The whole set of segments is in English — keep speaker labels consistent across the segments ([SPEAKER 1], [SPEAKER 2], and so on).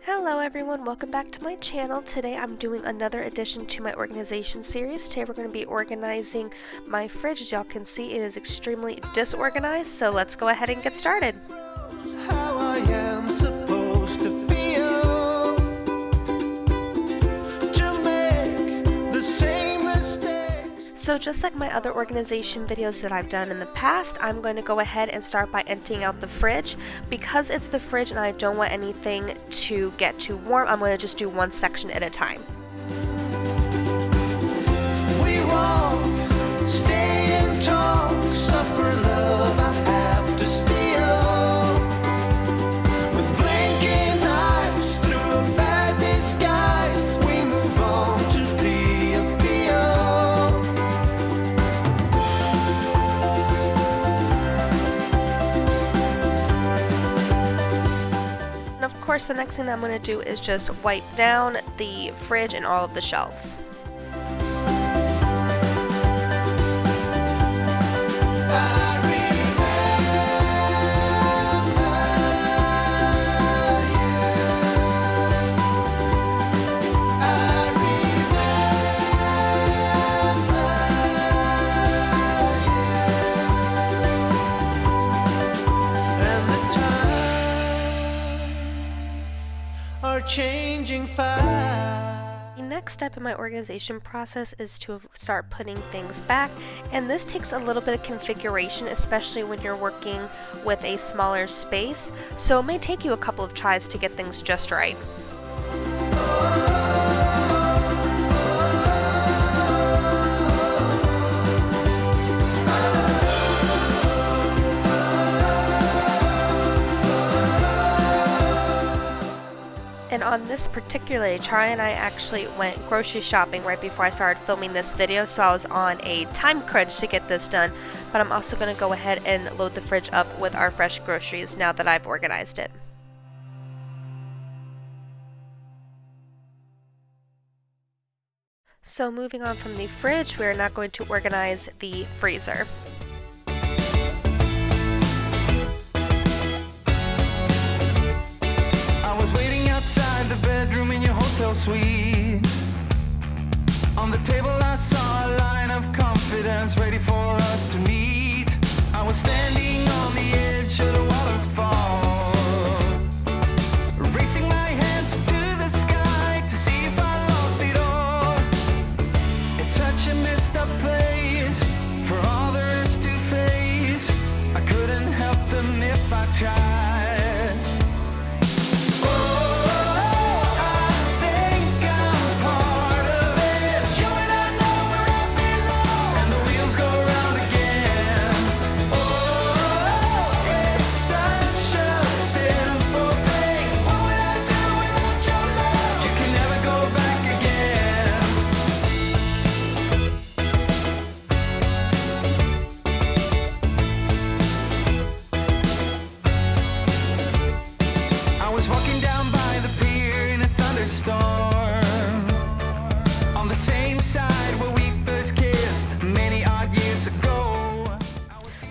[SPEAKER 1] Hello everyone, welcome back to my channel. Today I'm doing another addition to my organization series. Today we're going to be organizing my fridge. As y'all can see, it is extremely disorganized, so let's go ahead and get started.
[SPEAKER 2] How I am supposed to feel to make the same mistakes.
[SPEAKER 1] So just like my other organization videos that I've done in the past, I'm going to go ahead and start by emptying out the fridge. Because it's the fridge and I don't want anything to get too warm, I'm going to just do one section at a time.
[SPEAKER 2] We walk, stay and talk, suffer love I have to steal. With blinking eyes through a bad disguise, we move on to the appeal.
[SPEAKER 1] And of course, the next thing that I'm going to do is just wipe down the fridge and all of the shelves.
[SPEAKER 2] Are changing fast.
[SPEAKER 1] The next step in my organization process is to start putting things back, and this takes a little bit of configuration, especially when you're working with a smaller space, so it may take you a couple of tries to get things just right. And on this particular try, and I actually went grocery shopping right before I started filming this video, so I was on a time crunch to get this done, but I'm also going to go ahead and load the fridge up with our fresh groceries now that I've organized it. So moving on from the fridge, we are now going to organize the freezer.
[SPEAKER 2] I was waiting outside the bedroom in your hotel suite. On the table I saw a line of confidence ready for us to meet. I was standing on the edge of the waterfall, raising my hands up to the sky to see if I lost it all. It's such a messed up place for others to face. I couldn't help them if I tried. Walking down by the pier in a thunderstorm, on the same side where we first kissed many odd years ago.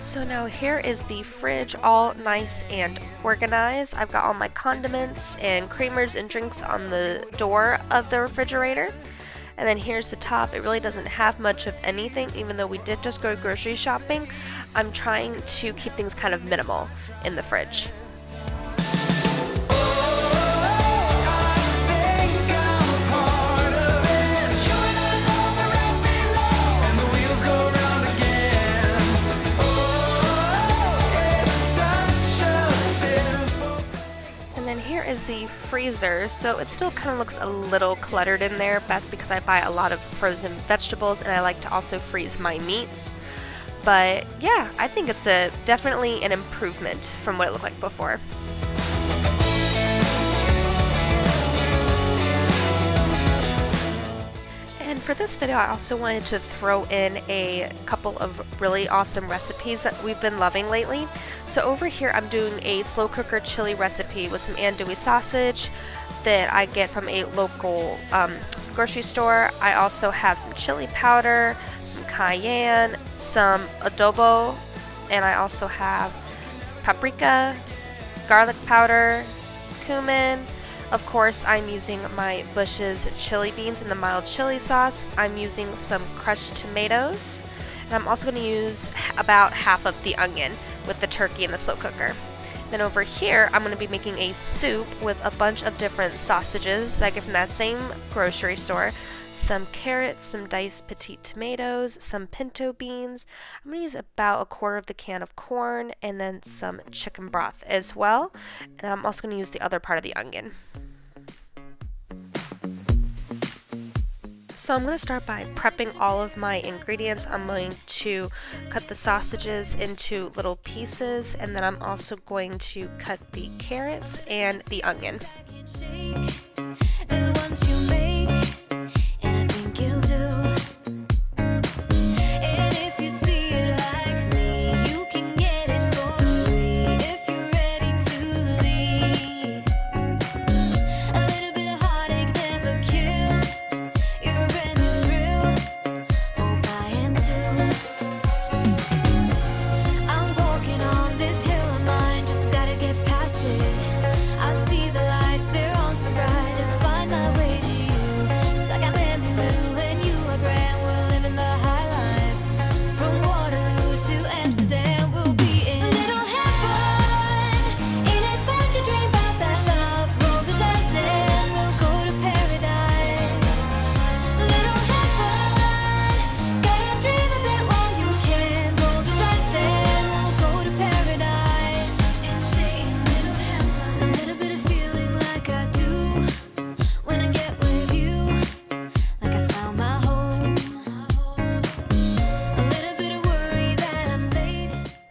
[SPEAKER 1] So now here is the fridge, all nice and organized. I've got all my condiments and creamers and drinks on the door of the refrigerator. And then here's the top. It really doesn't have much of anything, even though we did just go grocery shopping. I'm trying to keep things kind of minimal in the fridge. Is the freezer, so it still kind of looks a little cluttered in there. That's because I buy a lot of frozen vegetables and I like to also freeze my meats. But yeah, I think it's definitely an improvement from what it looked like before. And for this video, I also wanted to throw in a couple of really awesome recipes that we've been loving lately. So over here, I'm doing a slow cooker chili recipe with some andouille sausage that I get from a local grocery store. I also have some chili powder, some cayenne, some adobo, and I also have paprika, garlic powder, cumin, Of course, I'm using my Bush's chili beans in the mild chili sauce. I'm using some crushed tomatoes, and I'm also going to use about half of the onion with the turkey in the slow cooker. Then over here, I'm going to be making a soup with a bunch of different sausages I get from that same grocery store. Some carrots, some diced petite tomatoes, some pinto beans. I'm going to use about a quarter of the can of corn, and then some chicken broth as well. And I'm also going to use the other part of the onion. So I'm going to start by prepping all of my ingredients. I'm going to cut the sausages into little pieces, and then I'm also going to cut the carrots and the onion.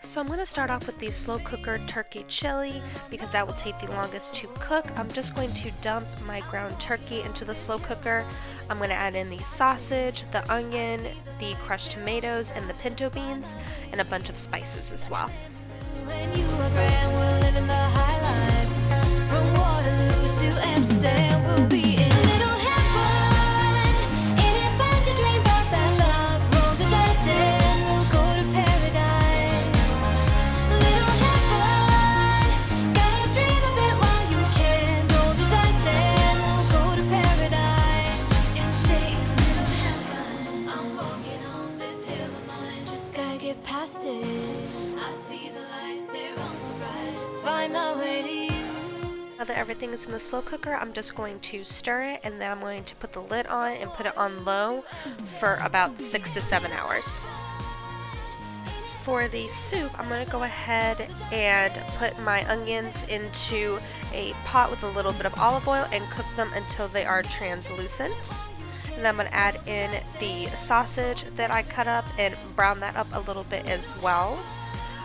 [SPEAKER 1] So I'm going to start off with the slow cooker turkey chili because that will take the longest to cook. I'm just going to dump my ground turkey into the slow cooker. I'm going to add in the sausage, the onion, the crushed tomatoes, and the pinto beans, and a bunch of spices as well. Now that everything is in the slow cooker, I'm just going to stir it, and then I'm going to put the lid on and put it on low for about 6 to 7 hours. For the soup, I'm going to go ahead and put my onions into a pot with a little bit of olive oil and cook them until they are translucent. And then I'm going to add in the sausage that I cut up and brown that up a little bit as well.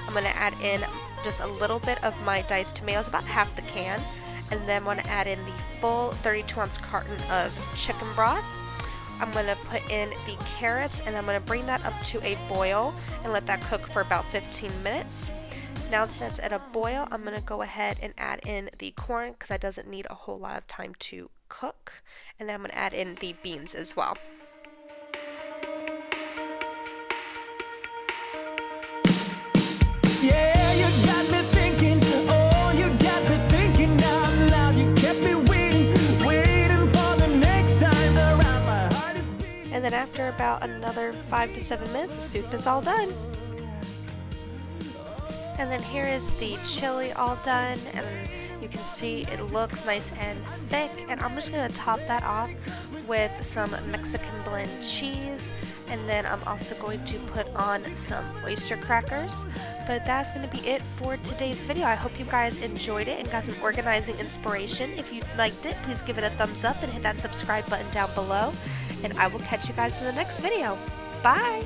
[SPEAKER 1] I'm going to add in just a little bit of my diced tomatoes, about half the can, and then I'm going to add in the full 32-ounce carton of chicken broth. I'm going to put in the carrots, and I'm going to bring that up to a boil and let that cook for about 15 minutes. Now that that's at a boil, I'm going to go ahead and add in the corn because that doesn't need a whole lot of time to cook, and then I'm going to add in the beans as well.
[SPEAKER 2] Yeah, you got me thinking, oh, you got me thinking out loud. You kept me waiting for the next time around. My heart is beating.
[SPEAKER 1] And then after about another 5 to 7 minutes, the soup is all done. And then here is the chili all done, and you can see it looks nice and thick, and I'm just going to top that off with some Mexican blend cheese, and then I'm also going to put on some oyster crackers. But that's going to be it for today's video. I hope you guys enjoyed it and got some organizing inspiration. If you liked it, please give it a thumbs up and hit that subscribe button down below, and I will catch you guys in the next video. Bye!